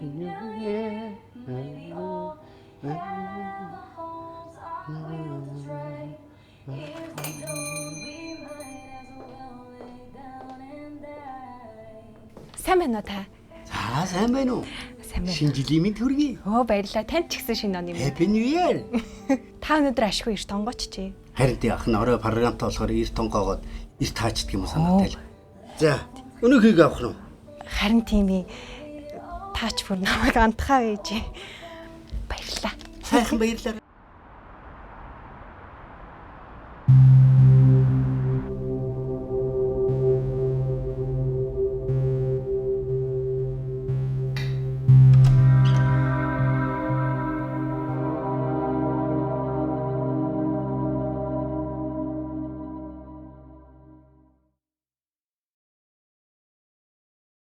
Сайн байна уу та? За сайн байна уу? Сайн байна. Шинэ жилийн мэнд хүргэе. Баярлалаа. Танд ч гэсэн шинэ оны минь. Happy New Year. Та өнөөдөр ашгүй ирт онгооччээ. Харин тий ах нь орой програмтай болохоор ир тонгоогоод ир таачдаг юм санаатай л. За өнөөхийг авах нь. Харин тийм ээ. Таач бүр намайг антхаа ээж. Баярлалаа. Сайхан баярлалаа.